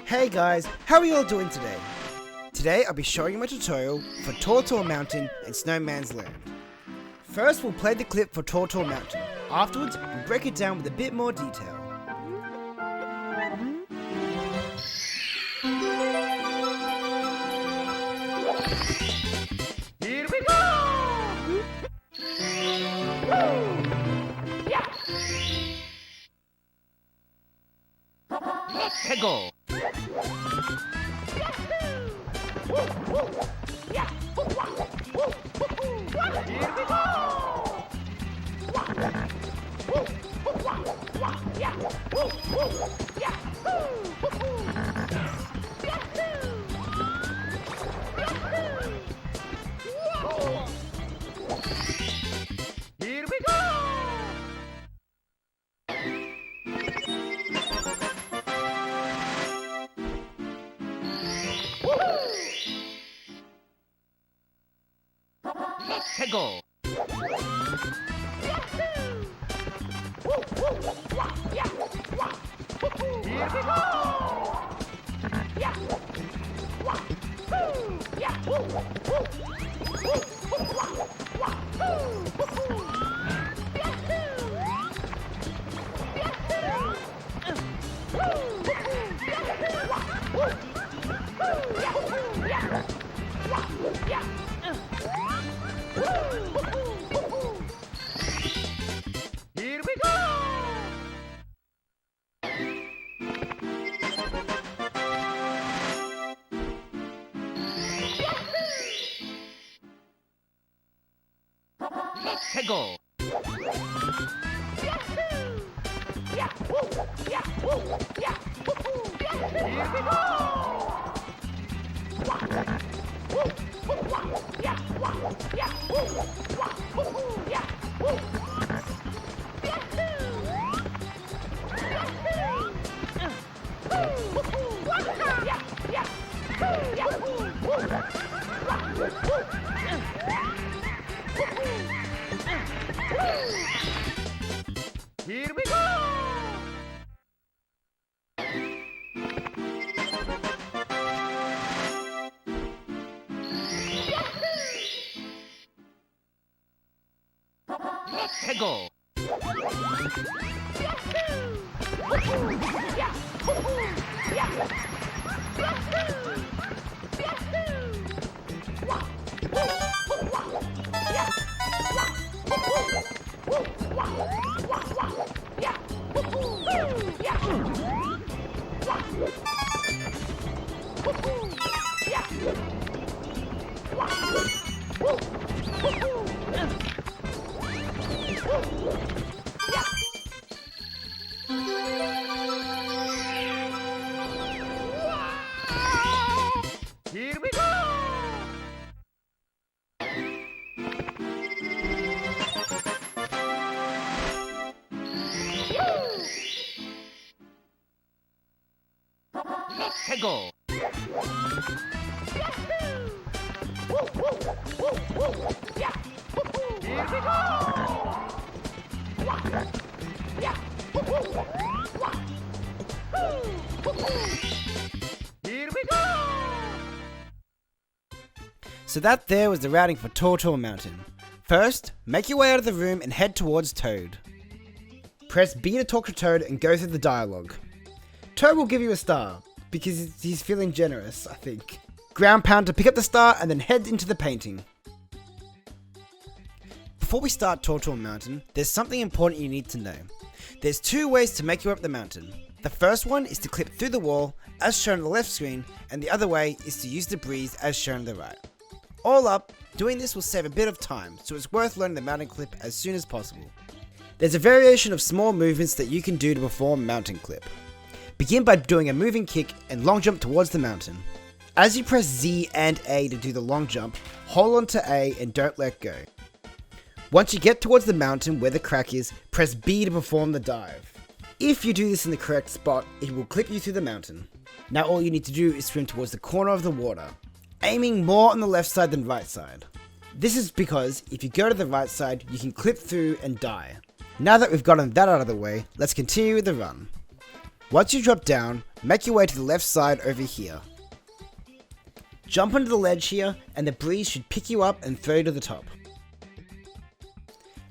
Hey guys, how are you all doing today? Today I'll be showing you my tutorial for Turtle Mountain and Snowman's Land. First we'll play the clip for Turtle Mountain. Afterwards we'll break it down with a bit more detail. Here we go! Yeah! Let's go! Yeah! Here we go! Here we go! Let's go! Here we go! Here we go! Let's go! Here we go! Here we go! Let's go! Here we go! Let's go! Here we go! Here we go! So that there was the routing for Turtle Mountain. First, make your way out of the room and head towards Toad. Press B to talk to Toad and go through the dialogue. Toad will give you a star, because he's feeling generous, I think. Ground pound to pick up the star and then head into the painting. Before we start Turtle Mountain, there's something important you need to know. There's two ways to make your way up the mountain. The first one is to clip through the wall, as shown on the left screen, and the other way is to use the breeze, as shown on the right. All up, doing this will save a bit of time, so it's worth learning the mountain clip as soon as possible. There's a variation of small movements that you can do to perform mountain clip. Begin by doing a moving kick and long jump towards the mountain. As you press Z and A to do the long jump, hold on to A and don't let go. Once you get towards the mountain where the crack is, press B to perform the dive. If you do this in the correct spot, it will clip you through the mountain. Now all you need to do is swim towards the corner of the water, aiming more on the left side than right side. This is because if you go to the right side, you can clip through and die. Now that we've gotten that out of the way, let's continue with the run. Once you drop down, make your way to the left side over here. Jump onto the ledge here and the breeze should pick you up and throw you to the top.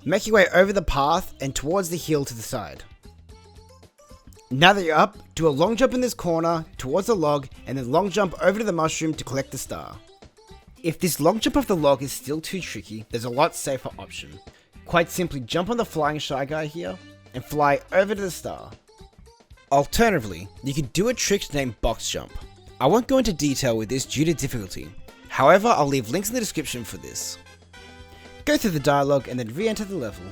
Make your way over the path and towards the hill to the side. Now that you're up, do a long jump in this corner towards the log and then long jump over to the mushroom to collect the star. If this long jump off the log is still too tricky, there's a lot safer option. Quite simply jump on the flying shy guy here and fly over to the star. Alternatively, you could do a trick named box jump. I won't go into detail with this due to difficulty, however I'll leave links in the description for this. Go through the dialogue and then re-enter the level.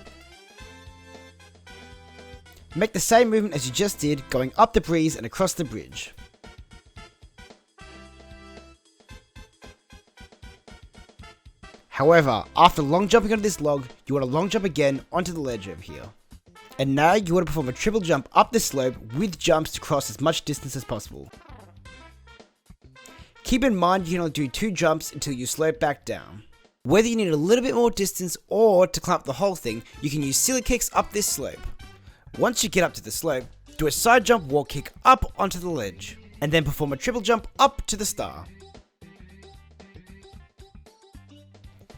Make the same movement as you just did, going up the breeze and across the bridge. However, after long jumping onto this log, you want to long jump again onto the ledge over here. And now you want to perform a triple jump up this slope with jumps to cross as much distance as possible. Keep in mind you can only do 2 jumps until you slope back down. Whether you need a little bit more distance or to climb up the whole thing, you can use silly kicks up this slope. Once you get up to the slope, do a side jump wall kick up onto the ledge, and then perform a triple jump up to the star.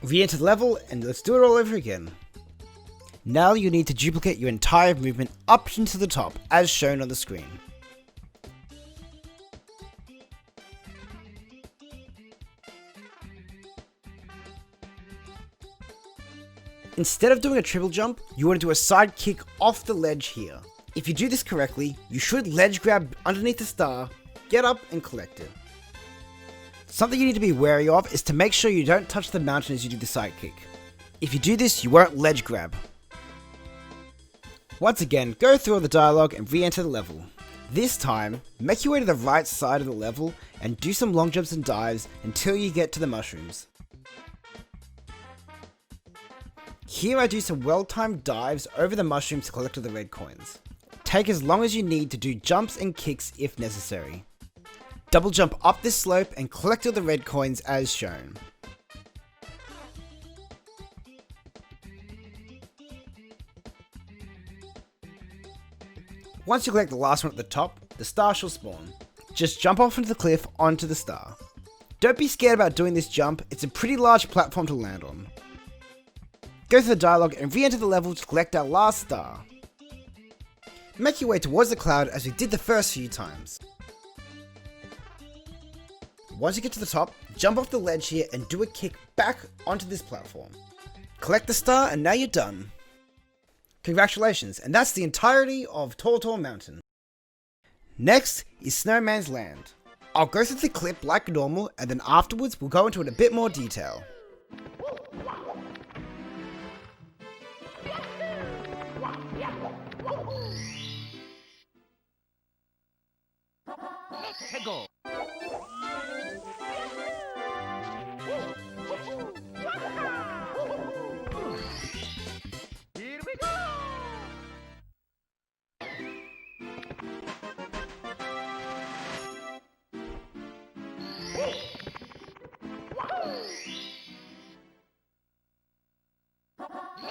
Re-enter the level and let's do it all over again. Now you need to duplicate your entire movement up into the top as shown on the screen. Instead of doing a triple jump, you want to do a side kick off the ledge here. If you do this correctly, you should ledge grab underneath the star, get up and collect it. Something you need to be wary of is to make sure you don't touch the mountain as you do the side kick. If you do this, you won't ledge grab. Once again, go through all the dialogue and re-enter the level. This time, make your way to the right side of the level and do some long jumps and dives until you get to the mushrooms. Here I do some well-timed dives over the mushrooms to collect all the red coins. Take as long as you need to do jumps and kicks if necessary. Double jump up this slope and collect all the red coins as shown. Once you collect the last one at the top, the star shall spawn. Just jump off into the cliff onto the star. Don't be scared about doing this jump, it's a pretty large platform to land on. Go through the dialogue and re-enter the level to collect our last star. Make your way towards the cloud as we did the first few times. Once you get to the top, jump off the ledge here and do a kick back onto this platform. Collect the star and now you're done. Congratulations, and that's the entirety of Tall Mountain. Next is Snowman's Land. I'll go through the clip like normal and then afterwards we'll go into it in a bit more detail. Let's go. Here we go.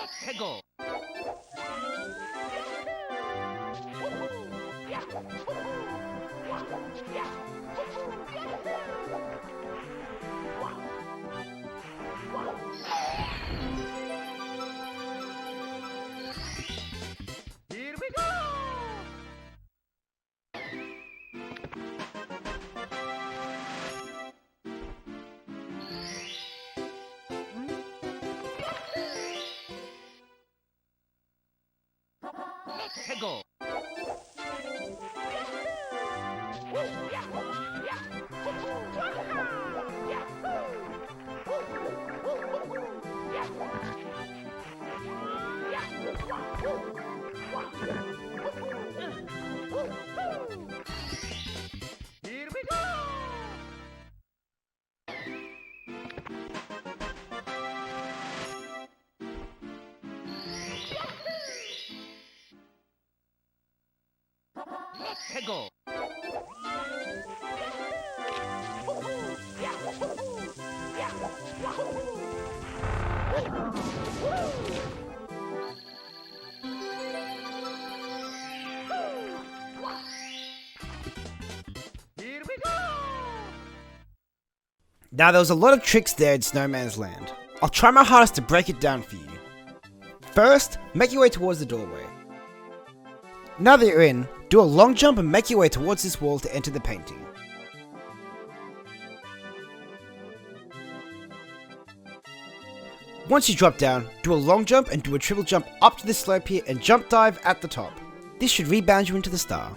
Let's go. Here we go. Let's go. Here we go. Let's go. Here we go! Now there was a lot of tricks there in Snowman's Land. I'll try my hardest to break it down for you. First, make your way towards the doorway. Now that you're in, do a long jump and make your way towards this wall to enter the painting. Once you drop down, do a long jump and do a triple jump up to this slope here and jump dive at the top. This should rebound you into the star.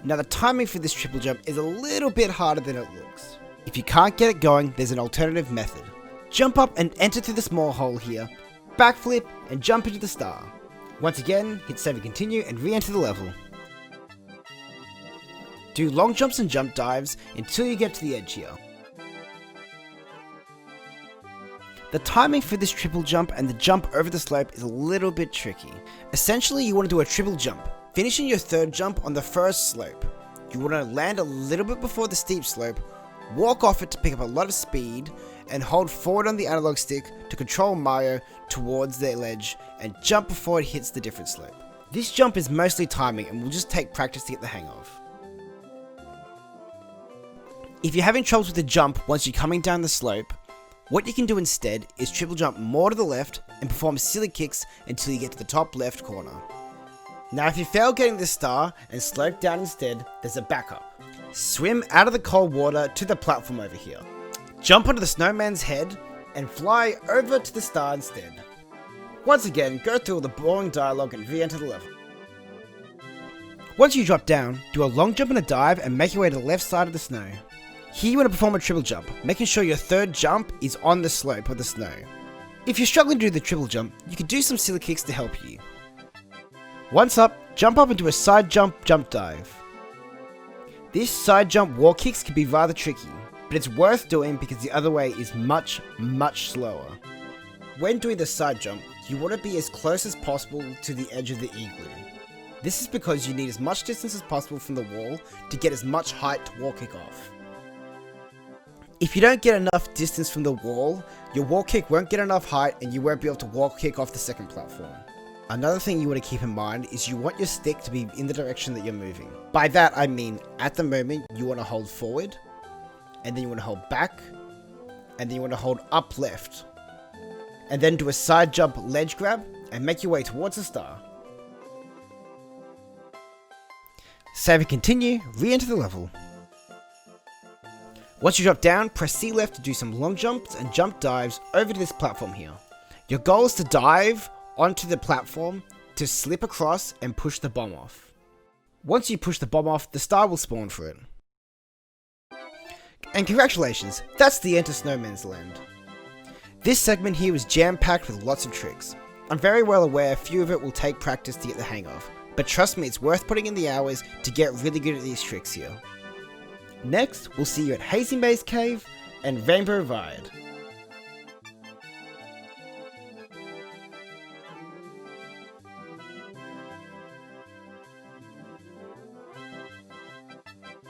Now the timing for this triple jump is a little bit harder than it looks. If you can't get it going, there's an alternative method. Jump up and enter through the small hole here, backflip and jump into the star. Once again, hit save and continue and re-enter the level. Do long jumps and jump dives until you get to the edge here. The timing for this triple jump and the jump over the slope is a little bit tricky. Essentially, you want to do a triple jump, finishing your third jump on the first slope. You want to land a little bit before the steep slope, walk off it to pick up a lot of speed, and hold forward on the analog stick to control Mario towards the ledge and jump before it hits the different slope. This jump is mostly timing and will just take practice to get the hang of. If you're having troubles with the jump once you're coming down the slope, what you can do instead is triple jump more to the left and perform silly kicks until you get to the top left corner. Now if you fail getting this star and slope down instead, there's a backup. Swim out of the cold water to the platform over here. Jump onto the snowman's head and fly over to the star instead. Once again, go through all the boring dialogue and re-enter the level. Once you drop down, do a long jump and a dive and make your way to the left side of the snow. Here you want to perform a triple jump, making sure your third jump is on the slope of the snow. If you're struggling to do the triple jump, you can do some silly kicks to help you. Once up, jump up and do a side jump dive. This side jump wall kicks can be rather tricky, but it's worth doing because the other way is much slower. When doing the side jump, you want to be as close as possible to the edge of the igloo. This is because you need as much distance as possible from the wall to get as much height to wall kick off. If you don't get enough distance from the wall, your wall kick won't get enough height and you won't be able to wall kick off the second platform. Another thing you want to keep in mind is you want your stick to be in the direction that you're moving. By that I mean, at the moment you want to hold forward, and then you want to hold back, and then you want to hold up left. And then do a side jump ledge grab and make your way towards the star. Save and continue, re-enter the level. Once you drop down, press C left to do some long jumps and jump dives over to this platform here. Your goal is to dive onto the platform to slip across and push the bomb off. Once you push the bomb off, the star will spawn for it. And congratulations, that's the end of Snowman's Land. This segment here was jam-packed with lots of tricks. I'm very well aware a few of it will take practice to get the hang of, but trust me, it's worth putting in the hours to get really good at these tricks here. Next, we'll see you at Hazy Maze Cave and Rainbow Ride.